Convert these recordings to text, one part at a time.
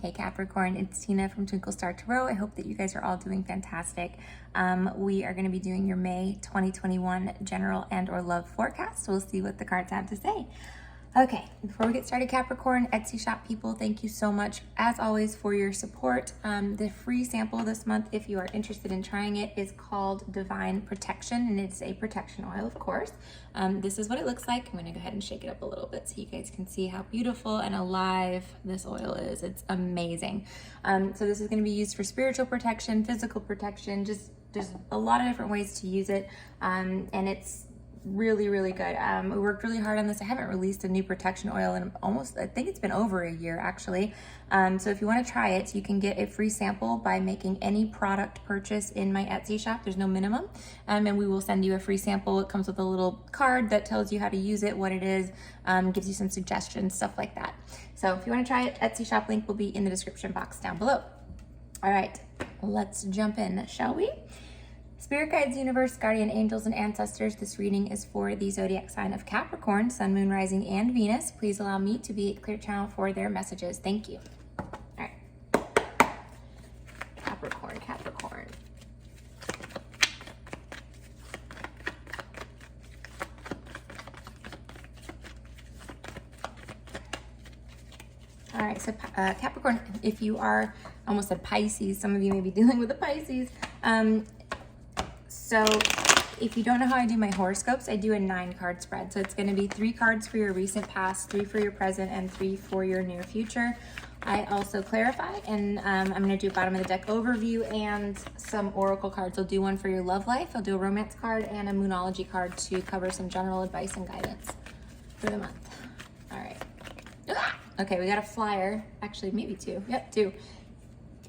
Hey Capricorn, it's Tina from Twinklestartarot. I hope that you guys are all doing fantastic. We are going to be doing your May 2021 general and or love forecast. We'll see what the cards have to say. Okay, before we get started, Capricorn, Etsy shop people, thank you so much, as always, for your support. The free sample this month, if you are interested in trying it, is called Divine Protection, and it's a protection oil, of course. This is what it looks like. I'm going to go ahead and shake it up a little bit so you guys can see how beautiful and alive this oil is. It's amazing. So this is going to be used for spiritual protection, physical protection, just there's a lot of different ways to use it, and it's really good. We worked really hard on this. I haven't released a new protection oil in I think it's been over a year actually. So if you want to try it, you can get a free sample by making any product purchase in my Etsy shop. There's no minimum, and we will send you a free sample. It comes with a little card that tells you how to use it, what it is, gives you some suggestions, stuff like that. So if you want to try it, Etsy shop link will be in the description box down below. All right, let's jump in, shall we? Spirit guides, universe, guardian angels, and ancestors. This reading is for the zodiac sign of Capricorn, Sun, Moon, Rising, and Venus. Please allow me to be a clear channel for their messages. Thank you. All right. Capricorn. All right, so Capricorn, if you are, I almost said Pisces, some of you may be dealing with a Pisces. So if you don't know how I do my horoscopes, I do a 9-card spread. So it's going to be 3 cards for your recent past, 3 for your present, and 3 for your near future. I also clarify, and I'm going to do bottom of the deck overview and some oracle cards. I'll do one for your love life. I'll do a romance card and a Moonology card to cover some general advice and guidance for the month. All right. Okay, we got a flyer. Actually, maybe 2. Yep, 2.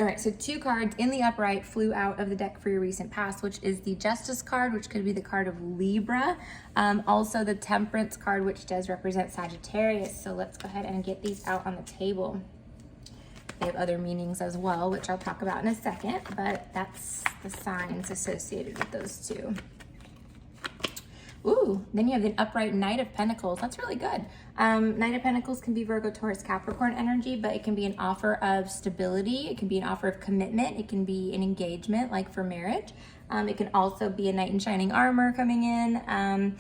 All right, so 2 cards in the upright flew out of the deck for your recent past, which is the Justice card, which could be the card of Libra. Also the Temperance card, which does represent Sagittarius. So let's go ahead and get these out on the table. They have other meanings as well, which I'll talk about in a second, but that's the signs associated with those 2. Ooh, then you have the upright Knight of Pentacles. That's really good. Knight of Pentacles can be Virgo, Taurus, Capricorn energy, but it can be an offer of stability. It can be an offer of commitment. It can be an engagement, like for marriage. It can also be a knight in shining armor coming in,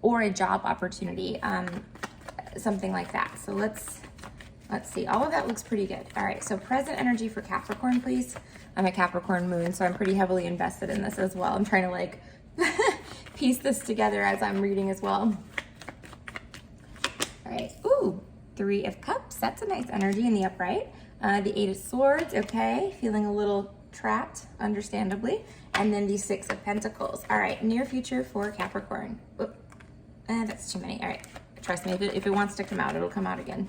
or a job opportunity, something like that. So let's see. All of that looks pretty good. All right, so present energy for Capricorn, please. I'm a Capricorn moon, so I'm pretty heavily invested in this as well. I'm trying to like piece this together as I'm reading as well. All right, ooh, 3 of Cups. That's a nice energy in the upright. The 8 of Swords, okay. Feeling a little trapped, understandably. And then the 6 of Pentacles. All right, near future for Capricorn. Oop. That's too many. All right, trust me, if it wants to come out, it'll come out again.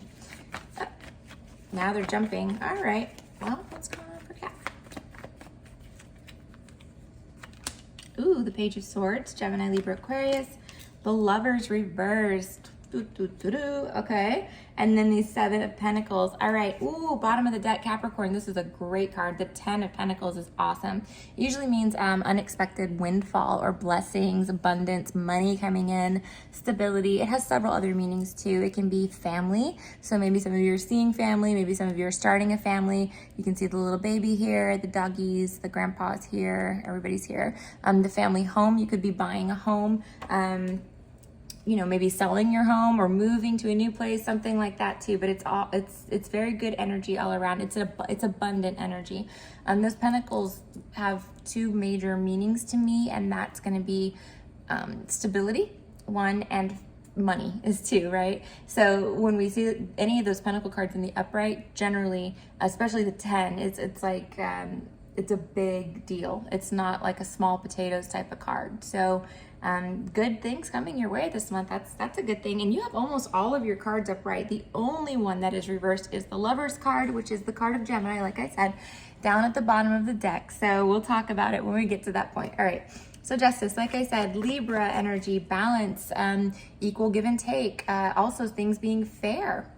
Now they're jumping. All right, well, what's going on for Cap? Ooh, the Page of Swords, Gemini, Libra, Aquarius. The Lovers reversed. Okay, and then the 7 of Pentacles. All right, ooh, bottom of the deck, Capricorn. This is a great card. The 10 of Pentacles is awesome. It usually means unexpected windfall or blessings, abundance, money coming in, stability. It has several other meanings too. It can be family. So maybe some of you are seeing family. Maybe some of you are starting a family. You can see the little baby here, the doggies, the grandpa's here, everybody's here. The family home, you could be buying a home. You know, maybe selling your home or moving to a new place, something like that too. But it's very good energy all around. It's abundant energy. Those pentacles have 2 major meanings to me, and that's going to be stability, 1, and money is 2, right? So when we see any of those pentacle cards in the upright, generally, especially the 10, it's like it's a big deal. It's not like a small potatoes type of card. So good things coming your way this month. That's a good thing. And you have almost all of your cards upright. The only one that is reversed is the Lovers card, which is the card of Gemini, like I said, down at the bottom of the deck. So we'll talk about it when we get to that point. All right. So Justice, like I said, Libra energy, balance, equal give and take, also things being fair.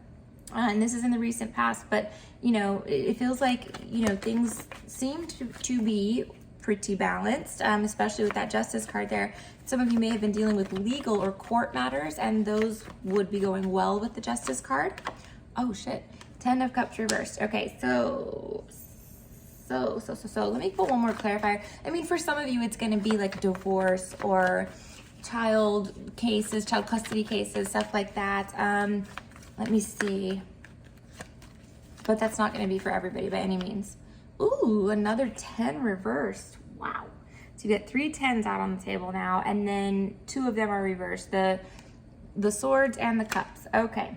And this is in the recent past, but you know, it feels like, you know, things seem to be pretty balanced, especially with that Justice card there. Some of you may have been dealing with legal or court matters, and those would be going well with the Justice card. Oh shit, Ten of Cups reversed. Okay, so let me put one more clarifier. I mean, for some of you, it's going to be like divorce or child cases, child custody cases, stuff like that. Let me see. But that's not going to be for everybody by any means. Ooh, another 10 reversed. Wow. So you get 3 10s out on the table now, and then 2 of them are reversed. The swords and the cups. Okay.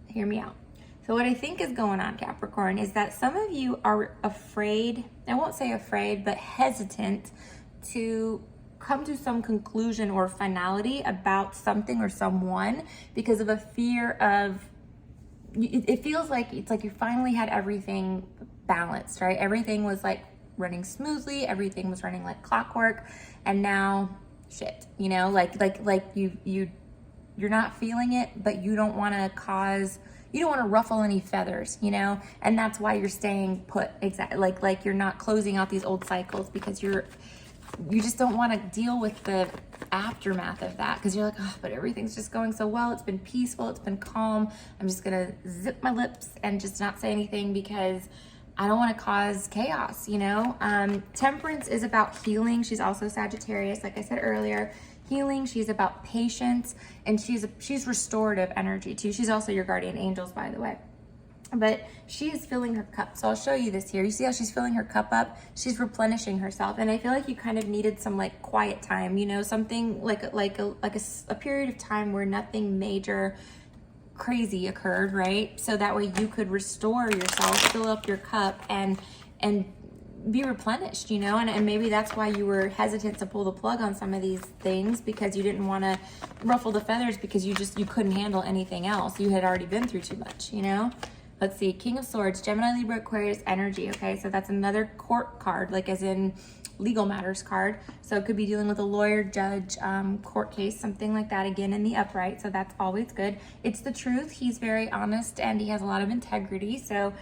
Hear me out. So what I think is going on, Capricorn, is that some of you are afraid, I won't say afraid, but hesitant to come to some conclusion or finality about something or someone because of a fear of, it feels like it's like you finally had everything balanced, right? Everything was like running smoothly, everything was running like clockwork, and now shit, you know, like you're not feeling it, but you don't want to ruffle any feathers, you know, and that's why you're staying put. Exactly, like you're not closing out these old cycles because you just don't want to deal with the aftermath of that, because you're like, oh, but everything's just going so well. It's been peaceful. It's been calm. I'm just going to zip my lips and just not say anything because I don't want to cause chaos, you know? Temperance is about healing. She's also Sagittarius, like I said earlier. Healing, she's about patience, and she's restorative energy too. She's also your guardian angels, by the way. But she is filling her cup. So I'll show you this here. You see how she's filling her cup up? She's replenishing herself. And I feel like you kind of needed some like quiet time, you know, something like a period of time where nothing major crazy occurred, right? So that way you could restore yourself, fill up your cup, and be replenished, you know, and maybe that's why you were hesitant to pull the plug on some of these things, because you didn't want to ruffle the feathers, because you couldn't handle anything else. You had already been through too much, you know. Let's see, King of Swords, Gemini, Libra, Aquarius energy. Okay, so that's another court card, like as in legal matters card. So it could be dealing with a lawyer, judge, court case, something like that, again in the upright. So that's always good. It's the truth. He's very honest and he has a lot of integrity. So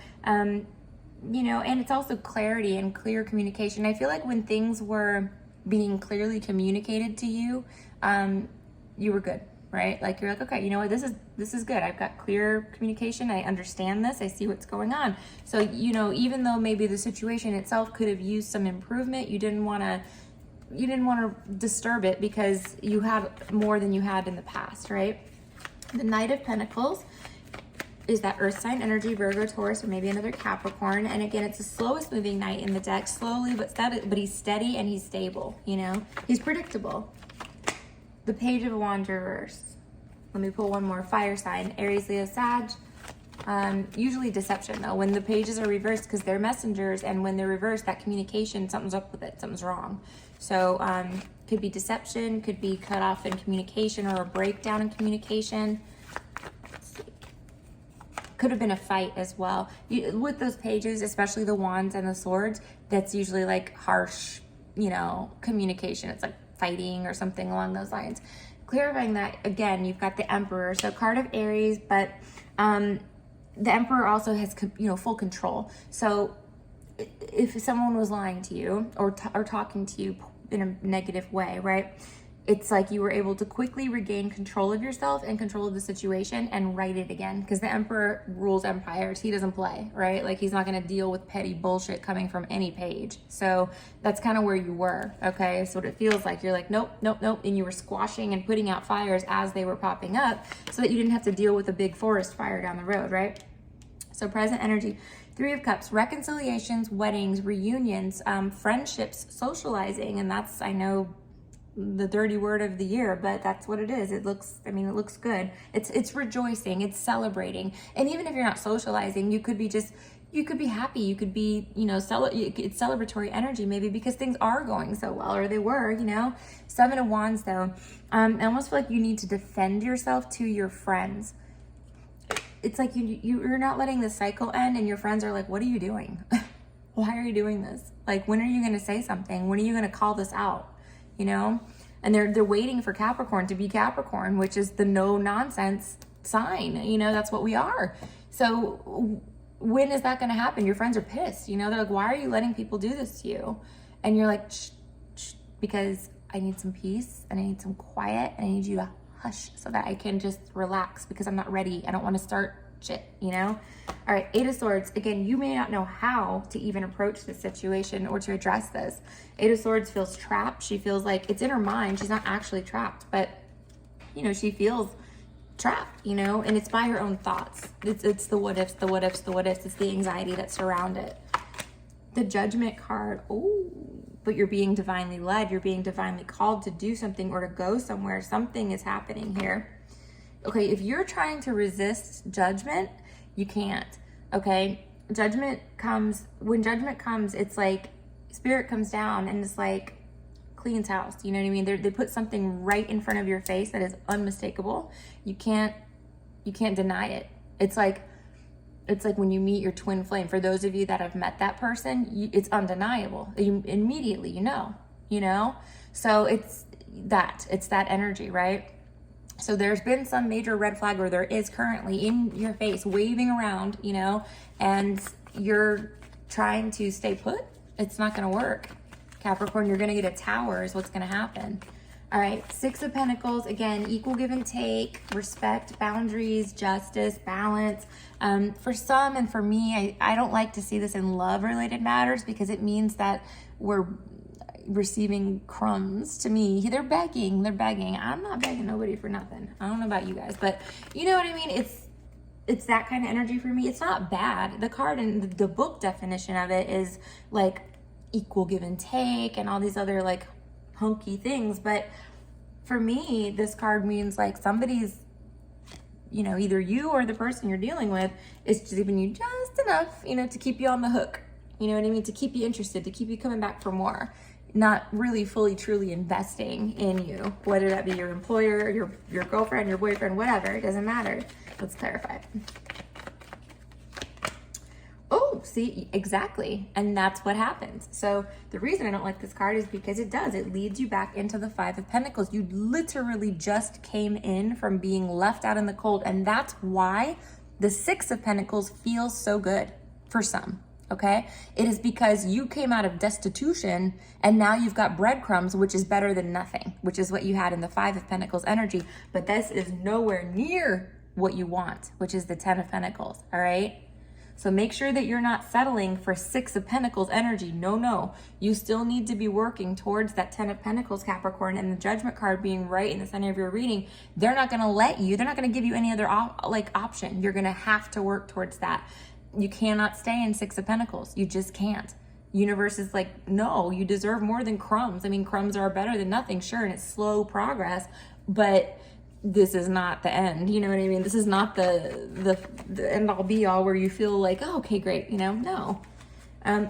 you know, and it's also clarity and clear communication. I feel like when things were being clearly communicated to you, you were good, right? Like you're like, okay, you know what, this is good. I've got clear communication. I understand this. I see what's going on. So, you know, even though maybe the situation itself could have used some improvement, you didn't want to disturb it because you had more than you had in the past, right? The Knight of Pentacles is that earth sign energy, Virgo, Taurus, or maybe another Capricorn. And again, it's the slowest moving knight in the deck, slowly but steady, but he's steady and he's stable, you know? He's predictable. The Page of Wands reverse. Let me pull one more. Fire sign, Aries, Leo, Sag. Usually deception though, when the pages are reversed, because they're messengers, and when they're reversed, that communication, something's up with it, something's wrong. So could be deception, could be cut off in communication or a breakdown in communication. Could have been a fight as well. With those pages, especially the wands and the swords, that's usually like harsh, you know, communication. It's like fighting or something along those lines. Clarifying that, again, you've got the Emperor, so card of Aries, but the Emperor also has, you know, full control. So if someone was lying to you or talking to you in a negative way, right? It's like you were able to quickly regain control of yourself and control of the situation and write it again, because the Emperor rules empires. He doesn't play, right? Like he's not going to deal with petty bullshit coming from any page. So that's kind of where you were, okay? So what it feels like, you're like, nope, nope, nope. And you were squashing and putting out fires as they were popping up so that you didn't have to deal with a big forest fire down the road, right? So present energy, Three of Cups, reconciliations, weddings, reunions, friendships, socializing. And that's, I know, the dirty word of the year, but that's what it is. It looks good. It's rejoicing, it's celebrating. And even if you're not socializing, you could be happy, you could be, you know, it's celebratory energy maybe because things are going so well, or they were, you know. Seven of Wands though, I almost feel like you need to defend yourself to your friends. It's like you're not letting the cycle end, and your friends are like, what are you doing? Why are you doing this? Like, when are you going to say something? When are you going to call this out? You know, and they're waiting for Capricorn to be Capricorn, which is the no nonsense sign. You know, that's what we are. So when is that going to happen? Your friends are pissed. You know, they're like, why are you letting people do this to you? And you're like, shh, shh, because I need some peace and I need some quiet and I need you to hush so that I can just relax, because I'm not ready. I don't want to start shit, you know? All right, Eight of Swords. Again, you may not know how to even approach this situation or to address this. Eight of Swords feels trapped. She feels like it's in her mind. She's not actually trapped, but, you know, she feels trapped, you know, and it's by her own thoughts. It's the what ifs, the what ifs, the what ifs. It's the anxiety that surround it. The Judgment card. Oh, but you're being divinely led. You're being divinely called to do something or to go somewhere. Something is happening here. Okay, if you're trying to resist judgment, you can't. Okay, judgment comes, when judgment comes, it's like spirit comes down and it's like cleans house. You know what I mean? They put something right in front of your face that is unmistakable. You can't deny it. It's like when you meet your twin flame. For those of you that have met that person, it's undeniable. You immediately, you know? So it's that energy, right? So there's been some major red flag, or there is currently in your face waving around, you know, and you're trying to stay put. It's not going to work. Capricorn, you're going to get a Tower is what's going to happen. All right, Six of Pentacles, again, equal give and take, respect, boundaries, justice, balance. For some and for me, I don't like to see this in love-related matters because it means that we're receiving crumbs. To me, they're begging. I'm not begging nobody for nothing. I don't know about you guys, but you know what I mean? It's that kind of energy for me. It's not bad. The card and the book definition of it is like equal give and take and all these other like hunky things. But for me, this card means like somebody's, you know, either you or the person you're dealing with is just giving you just enough, you know, to keep you on the hook. You know what I mean? To keep you interested, to keep you coming back for more. Not really fully, truly investing in you, whether that be your employer, your girlfriend, your boyfriend, whatever, it doesn't matter. Let's clarify. Oh, see, exactly. And that's what happens. So the reason I don't like this card is because it leads you back into the Five of Pentacles. You literally just came in from being left out in the cold. And that's why the Six of Pentacles feels so good for some. Okay, it is because you came out of destitution and now you've got breadcrumbs, which is better than nothing, which is what you had in the Five of Pentacles energy. But this is nowhere near what you want, which is the Ten of Pentacles. All right. So make sure that you're not settling for Six of Pentacles energy. No, you still need to be working towards that Ten of Pentacles, Capricorn, and the Judgment card being right in the center of your reading. They're not going to they're not going to give you any other option. You're going to have to work towards that. You cannot stay in Six of Pentacles. You just can't. Universe is like, no, you deserve more than crumbs. I mean, crumbs are better than nothing, sure, and it's slow progress, but this is not the end. You know what I mean? This is not the end all be all where you feel like, oh, okay, great. You know, no.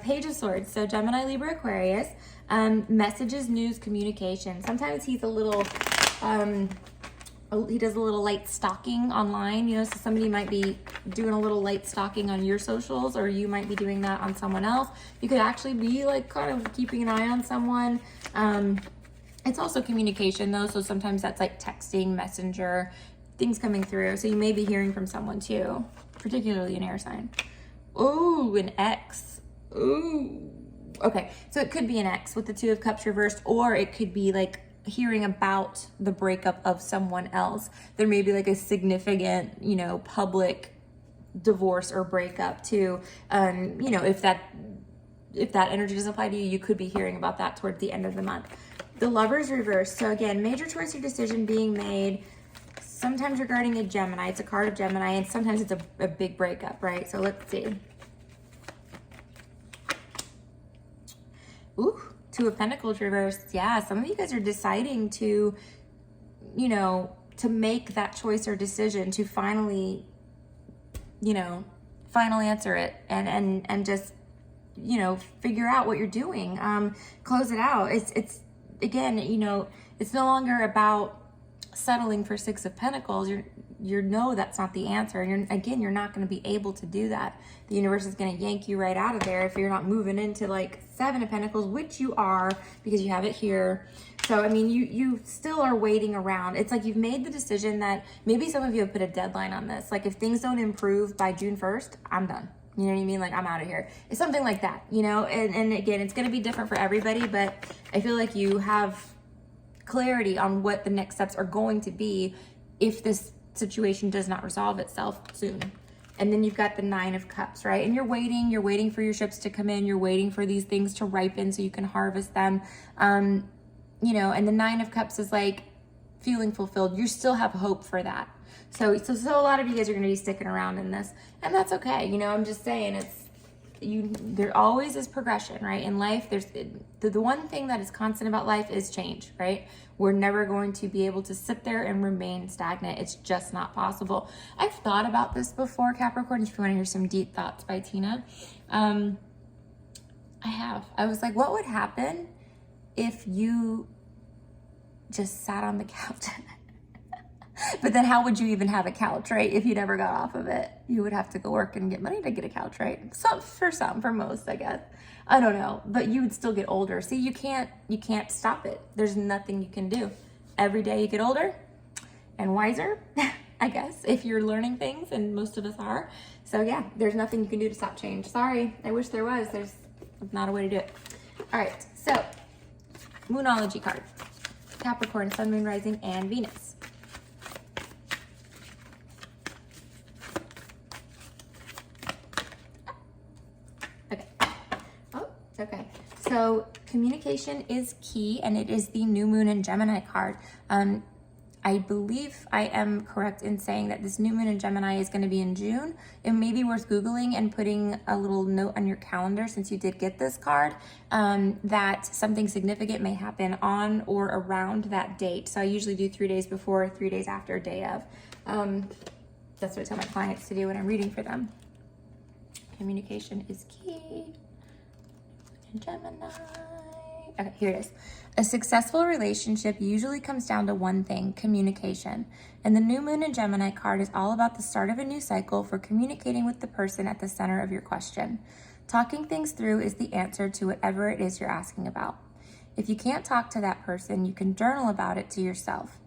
Page of Swords. So Gemini, Libra, Aquarius. Messages, news, communication. Sometimes he's a little, he does a little light stalking online, you know, so somebody might be doing a little light stalking on your socials, or you might be doing that on someone else. You could actually be like kind of keeping an eye on someone. It's also communication though, so sometimes that's like texting, messenger, things coming through. So you may be hearing from someone too, particularly an air sign. Ooh, an ex. Ooh. Okay, so it could be an ex with the Two of Cups reversed, or it could be like hearing about the breakup of someone else. There may be like a significant, you know, public divorce or breakup too. You know, if that energy doesn't apply to you, you could be hearing about that towards the end of the month. The Lovers reversed. So again, major choice or decision being made, sometimes regarding a Gemini. It's a card of Gemini, and sometimes it's a big breakup, right? So let's see. Ooh. Two of Pentacles reversed. Yeah, some of you guys are deciding to, you know, to make that choice or decision to finally, you know, final answer it and just, you know, figure out what you're doing. Close it out. It's again, you know, it's no longer about settling for Six of Pentacles. You know that's not the answer. And you're not going to be able to do that. The universe is going to yank you right out of there if you're not moving into like Seven of Pentacles, which you are because you have it here. So, I mean, you still are waiting around. It's like you've made the decision that maybe some of you have put a deadline on this. Like if things don't improve by June 1st, I'm done. You know what I mean? Like I'm out of here. It's something like that, you know? And again, it's going to be different for everybody, but I feel like you have clarity on what the next steps are going to be if this situation does not resolve itself soon. And then you've got the 9 of Cups, right? And you're waiting for your ships to come in. You're waiting for these things to ripen so you can harvest them. You know, and the 9 of Cups is like feeling fulfilled. You still have hope for that. So a lot of you guys are going to be sticking around in this, and that's okay. You know, I'm just saying there always is progression, right? In life, there's the one thing that is constant about life is change, right? We're never going to be able to sit there and remain stagnant. It's just not possible. I've thought about this before, Capricorn. If you want to hear some deep thoughts by Tina, I was like, what would happen if you just sat on the couch? But then how would you even have a couch, right? If you never got off of it, you would have to go work and get money to get a couch, right? For most, I guess. I don't know, but you would still get older. See, you can't stop it. There's nothing you can do. Every day you get older and wiser, I guess, if you're learning things, and most of us are. So yeah, there's nothing you can do to stop change. Sorry, I wish there was. There's not a way to do it. All right, so Moonology card. Capricorn, Sun, Moon, Rising, and Venus. Okay, so communication is key, and it is the New Moon in Gemini card. I believe I am correct in saying that this New Moon in Gemini is going to be in June. It may be worth Googling and putting a little note on your calendar, since you did get this card, that something significant may happen on or around that date. So I usually do 3 days before, 3 days after, day of. That's what I tell my clients to do when I'm reading for them. Communication is key. Gemini. Okay, here it is. A successful relationship usually comes down to one thing: communication. And the New Moon in Gemini card is all about the start of a new cycle for communicating with the person at the center of your question. Talking things through is the answer to whatever it is you're asking about. If you can't talk to that person, you can journal about it to yourself.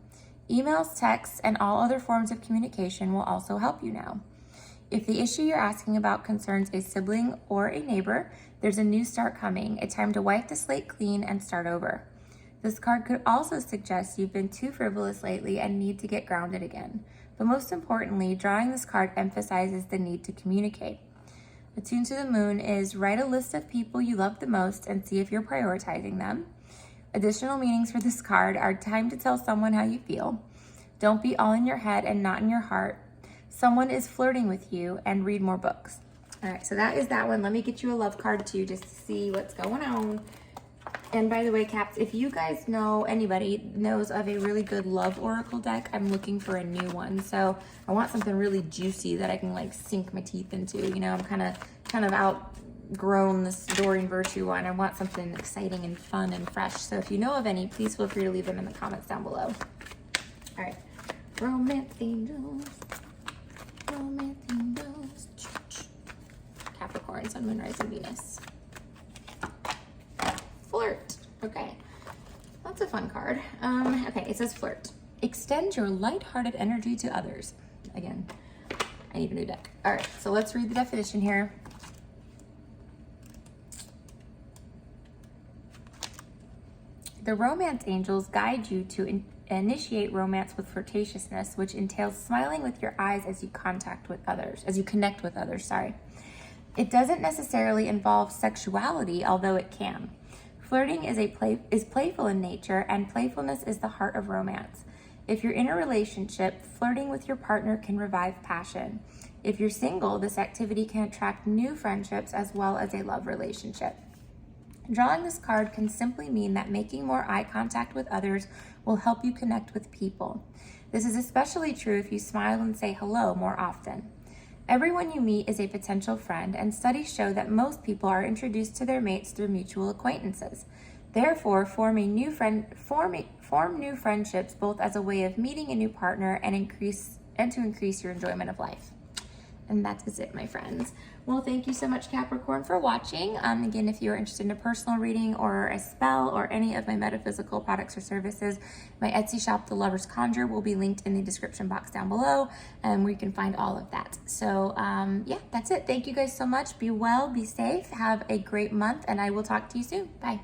Emails, texts, and all other forms of communication will also help you now. If the issue you're asking about concerns a sibling or a neighbor, there's a new start coming, a time to wipe the slate clean and start over. This card could also suggest you've been too frivolous lately and need to get grounded again. But most importantly, drawing this card emphasizes the need to communicate. Attuned to the Moon is write a list of people you love the most and see if you're prioritizing them. Additional meanings for this card are time to tell someone how you feel. Don't be all in your head and not in your heart. Someone is flirting with you, and read more books. All right, so that is that one. Let me get you a love card too, just to see what's going on. And by the way, Caps, if you guys know, anybody knows of a really good love oracle deck, I'm looking for a new one. So I want something really juicy that I can like sink my teeth into. You know, I'm kind of outgrown this Doreen Virtue one. I want something exciting and fun and fresh. So if you know of any, please feel free to leave them in the comments down below. All right, romance angels. Capricorn, Sun, Moon, Rising, Venus. Flirt. Okay, that's a fun card. Okay, it says flirt. Extend your lighthearted energy to others. Again, I need a new deck. All right, so let's read the definition here. The romance angels guide you to initiate romance with flirtatiousness, which entails smiling with your eyes as you connect with others. It doesn't necessarily involve sexuality, although it can. Flirting is playful in nature, and playfulness is the heart of romance. If you're in a relationship, flirting with your partner can revive passion. If you're single, this activity can attract new friendships as well as a love relationship. Drawing this card can simply mean that making more eye contact with others will help you connect with people. This is especially true if you smile and say hello more often. Everyone you meet is a potential friend, and studies show that most people are introduced to their mates through mutual acquaintances. Therefore, form new friendships both as a way of meeting a new partner and to increase your enjoyment of life. And that is it, my friends. Well, thank you so much, Capricorn, for watching. Again, if you're interested in a personal reading or a spell or any of my metaphysical products or services, my Etsy shop, The Lover's Conjure, will be linked in the description box down below, where you can find all of that. So yeah, that's it. Thank you guys so much. Be well, be safe, have a great month, and I will talk to you soon. Bye.